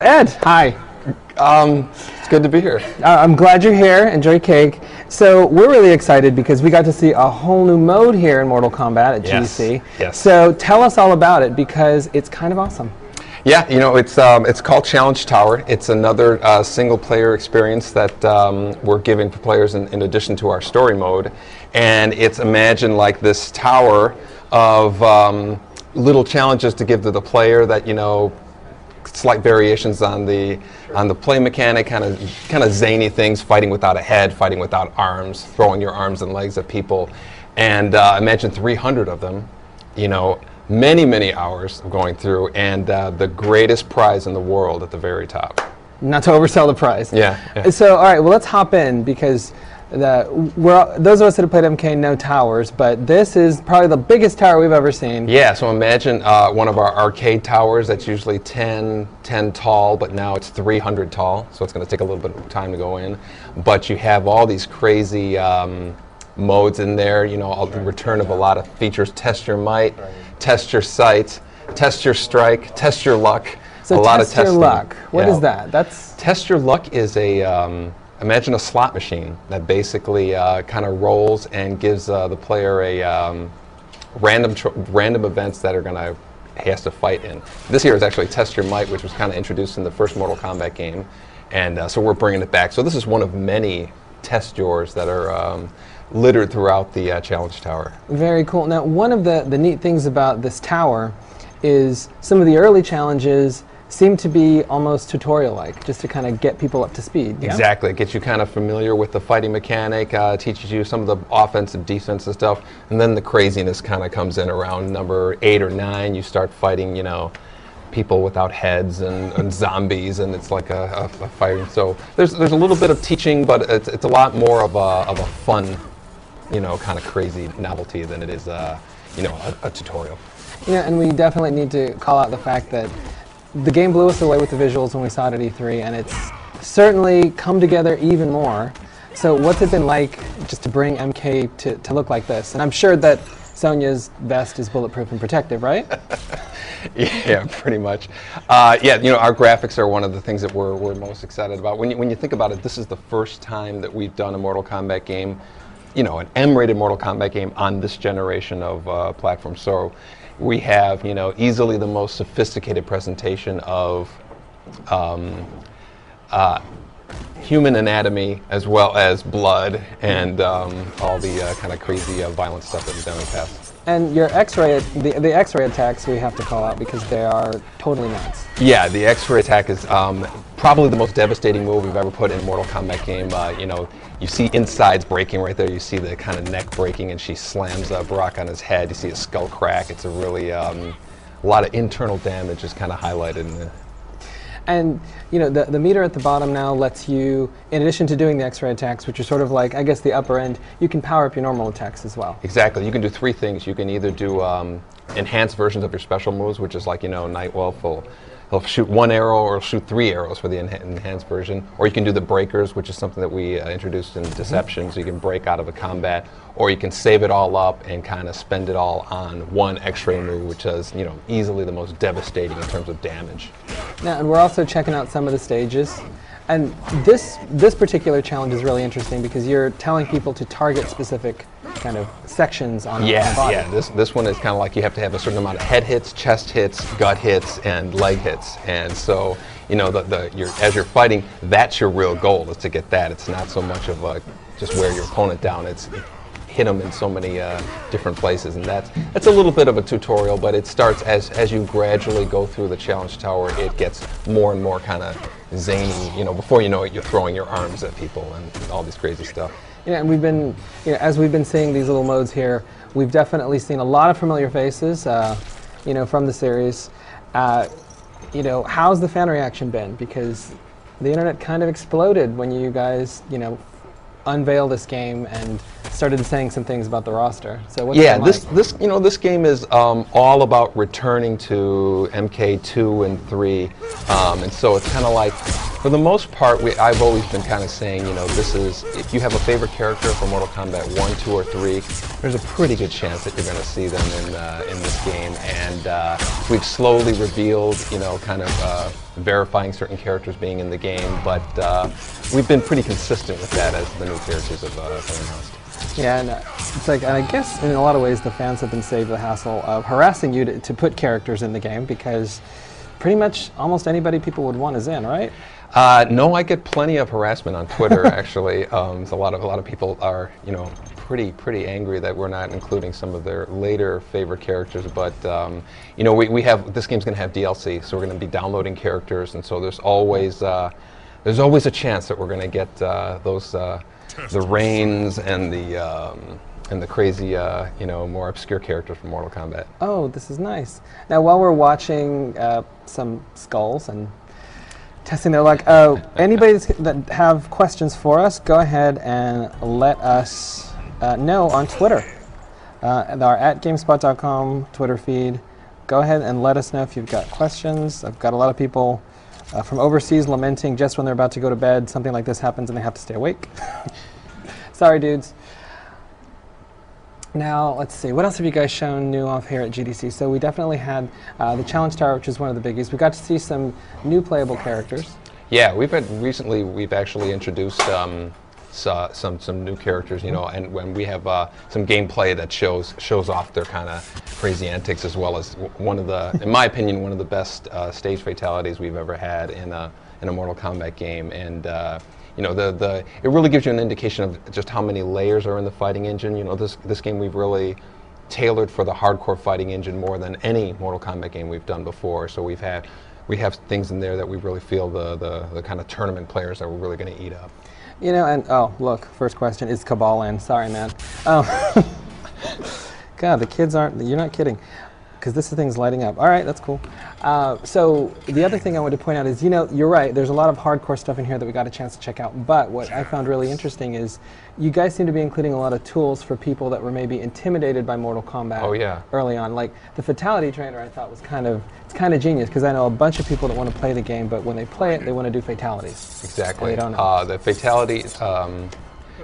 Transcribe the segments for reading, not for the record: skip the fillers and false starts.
Ed, hi. It's good to be here. I'm glad you're here. Enjoy cake. So we're really excited because we got to see a whole new mode here in Mortal Kombat at GC. Yes. So tell us all about it because it's kind of awesome. Yeah, you know, it's called Challenge Tower. It's another single-player experience that we're giving for players in addition to our story mode, and it's imagined like this tower of little challenges to give to the player that slight variations on the play mechanic, kind of zany things, fighting without a head, fighting without arms, throwing your arms and legs at people, and imagine 300 of them, many hours of going through, and the greatest prize in the world at the very top. Not to oversell the prize. Yeah. So all right, well let's hop in because those of us that have played MK know towers, but this is probably the biggest tower we've ever seen. Yeah, so imagine one of our arcade towers that's usually 10 tall, but now it's 300 tall, so it's going to take a little bit of time to go in. But you have all these crazy modes in there, the return of a lot of features. Test your might, test your sight, test your strike, test your luck. So test your luck. What is that? Test your luck is imagine a slot machine that basically kind of rolls and gives the player a random events that he has to fight in. This here is actually Test Your Might, which was kind of introduced in the first Mortal Kombat game, and so we're bringing it back. So this is one of many test yours that are littered throughout the Challenge Tower. Very cool. Now, one of the neat things about this tower is some of the early challenges seem to be almost tutorial-like, just to kind of get people up to speed. Yeah? Exactly. It gets you kind of familiar with the fighting mechanic, teaches you some of the offensive, defensive stuff, and then the craziness kind of comes in around number 8 or 9. You start fighting, people without heads and zombies, and it's like a fighting. So there's a little bit of teaching, but it's a lot more of a fun, kind of crazy novelty than it is, a tutorial. Yeah, and we definitely need to call out the fact that the game blew us away with the visuals when we saw it at E3, and it's certainly come together even more. So what's it been like just to bring MK to look like this? And I'm sure that Sonya's vest is bulletproof and protective, right? Yeah, pretty much. Our graphics are one of the things that we're most excited about. When you think about it, this is the first time that we've done a Mortal Kombat game, an M-rated Mortal Kombat game on this generation of platforms. So we have, easily the most sophisticated presentation of human anatomy as well as blood and all the kind of crazy violent stuff that we've done in the past. And your X-ray, the X-ray attacks we have to call out because they are totally nuts. Yeah, the X-ray attack is probably the most devastating move we've ever put in a Mortal Kombat game. You see insides breaking right there. You see the kind of neck breaking, and she slams Baraka on his head. You see his skull crack. It's a really a lot of internal damage is kind of highlighted in there. And the meter at the bottom now lets you, in addition to doing the X-ray attacks, which are sort of like, I guess, the upper end, you can power up your normal attacks as well. Exactly. You can do 3 things. You can either do enhanced versions of your special moves, which is like, Nightwolf will shoot 1 arrow or shoot 3 arrows for the enhanced version. Or you can do the breakers, which is something that we introduced in Deception, so you can break out of a combat. Or you can save it all up and kind of spend it all on one X-ray move, which is, easily the most devastating in terms of damage. Now, and we're also checking out some of the stages. And this particular challenge is really interesting because you're telling people to target specific kind of sections on the body. Yeah. This one is kind of like you have to have a certain amount of head hits, chest hits, gut hits, and leg hits. And so, as you're fighting, that's your real goal, is to get that. It's not so much of just wear your opponent down. It's hit them in so many different places, and that's a little bit of a tutorial, but it starts as you gradually go through the Challenge Tower. It gets more and more kind of zany. Before you know it, you're throwing your arms at people and all this crazy stuff. Yeah, and we've been, as we've been seeing these little modes here, we've definitely seen a lot of familiar faces, from the series. How's the fan reaction been? Because the internet kind of exploded when you guys, unveiled this game and started saying some things about the roster. So what's that like? This game is all about returning to MK2 and 3, and so it's kind of like For the most part, I've always been kind of saying, you know, this is, if you have a favorite character from Mortal Kombat 1, 2, or 3, there's a pretty good chance that you're going to see them in this game. And we've slowly revealed, you know, kind of verifying certain characters being in the game, but we've been pretty consistent with that as the new characters have been announced. Yeah, and it's like, and I guess in a lot of ways the fans have been saved the hassle of harassing you to put characters in the game, because pretty much almost anybody people would want is in, right? No, I get plenty of harassment on Twitter. Actually, a lot of people are, you know, pretty angry that we're not including some of their later favorite characters. But you know, we have, this game's going to have DLC, so we're going to be downloading characters, and so there's always a chance that we're going to get those the Reigns and the crazy, you know, more obscure characters from Mortal Kombat. Oh, this is nice. Now, while we're watching some skulls and testing their luck, anybody that have questions for us, go ahead and let us know on Twitter. Our @GameSpot.com Twitter feed. Go ahead and let us know if you've got questions. I've got a lot of people from overseas lamenting just when they're about to go to bed, something like this happens and they have to stay awake. Sorry, dudes. Now, let's see. What else have you guys shown new off here at GDC? So we definitely had the Challenge Tower, which is one of the biggies. We got to see some new playable characters. Yeah, we've actually introduced some new characters, you know, and when we have some gameplay that shows off their kind of crazy antics, as well as one of the, in my opinion, one of the best stage fatalities we've ever had in a Mortal Kombat game. And you know, it really gives you an indication of just how many layers are in the fighting engine. You know, this game we've really tailored for the hardcore fighting engine more than any Mortal Kombat game we've done before. So we have things in there that we really feel the kind of tournament players that we're really going to eat up. You know, and oh, look, first question, is Cabal in? Sorry, man. God, the kids aren't, you're not kidding, because this thing's lighting up. All right, that's cool. So the other thing I wanted to point out is, you know, you're right, there's a lot of hardcore stuff in here that we got a chance to check out, but what I found really interesting is you guys seem to be including a lot of tools for people that were maybe intimidated by Mortal Kombat early on. Like the Fatality trainer I thought was kind of genius, because I know a bunch of people that want to play the game, but when they play it, they want to do fatalities. Exactly. They don't know. The Fatality,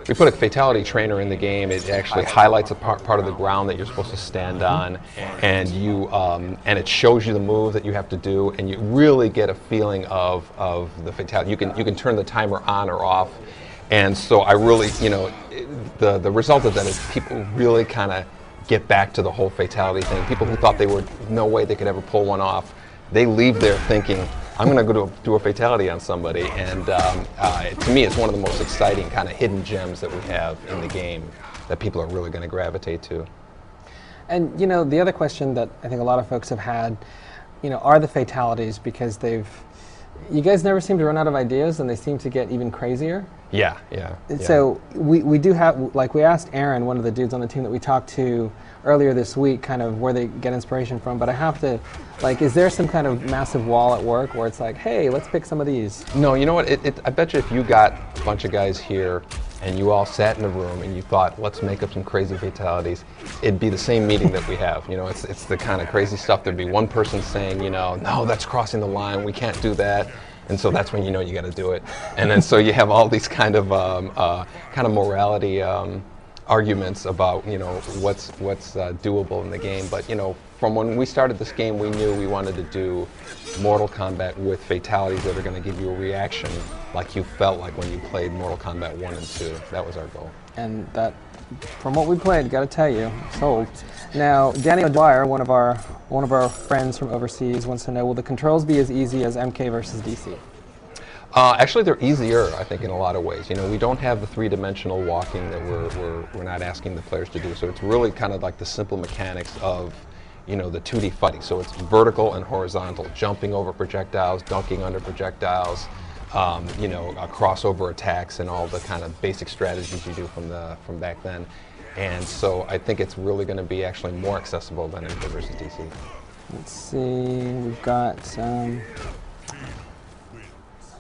we put a Fatality trainer in the game. It actually highlights a part of the ground that you're supposed to stand on, and and it shows you the move that you have to do, and you really get a feeling of the Fatality. You can turn the timer on or off, and so I really, you know, the result of that is people really kind of get back to the whole Fatality thing. People who thought they were no way they could ever pull one off, they leave there thinking, I'm going to go do a Fatality on somebody. And to me, it's one of the most exciting kind of hidden gems that we have in the game that people are really going to gravitate to. And, you know, the other question that I think a lot of folks have had, you know, are the fatalities, because you guys never seem to run out of ideas, and they seem to get even crazier. Yeah. So we do have, like, we asked Aaron, one of the dudes on the team that we talked to earlier this week, kind of where they get inspiration from, but I have to, like, is there some kind of massive wall at work where it's like, hey, let's pick some of these? No, you know what, I bet you if you got a bunch of guys here and you all sat in a room and you thought, let's make up some crazy fatalities, it'd be the same meeting that we have. You know, it's the kind of crazy stuff. There'd be one person saying, you know, no, that's crossing the line, we can't do that. And so that's when you know you got to do it. And then so you have all these kind of morality arguments about, you know, what's doable in the game. But, you know, from when we started this game, we knew we wanted to do Mortal Kombat with fatalities that are going to give you a reaction like you felt like when you played Mortal Kombat 1 and 2. That was our goal. And that, from what we played, got to tell you, sold. Now, Danny O'Dwyer, one of our friends from overseas, wants to know, will the controls be as easy as MK versus DC? Actually, they're easier, I think, in a lot of ways. You know, we don't have the three-dimensional walking that we're not asking the players to do. So it's really kind of like the simple mechanics of, you know, the 2D fighting. So it's vertical and horizontal, jumping over projectiles, dunking under projectiles, you know, crossover attacks, and all the kind of basic strategies you do from back then. And so I think it's really going to be actually more accessible than MK versus DC. Let's see, we've got.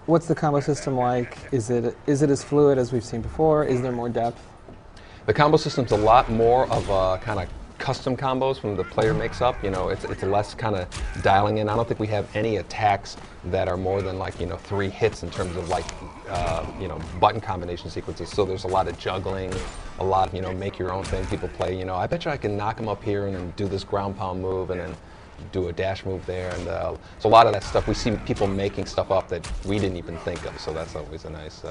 What's the combo system like? Is it as fluid as we've seen before? Is there more depth? The combo system's a lot more of a kind of custom combos from the player makes up. You know, it's less kind of dialing in. I don't think we have any attacks that are more than like, you know, 3 hits in terms of like, you know, button combination sequences. So there's a lot of juggling, a lot of, you know, make your own thing. People play, you know, I bet you I can knock him up here and then do this ground pound move and then do a dash move there. And so a lot of that stuff, we see people making stuff up that we didn't even think of. So that's always a nice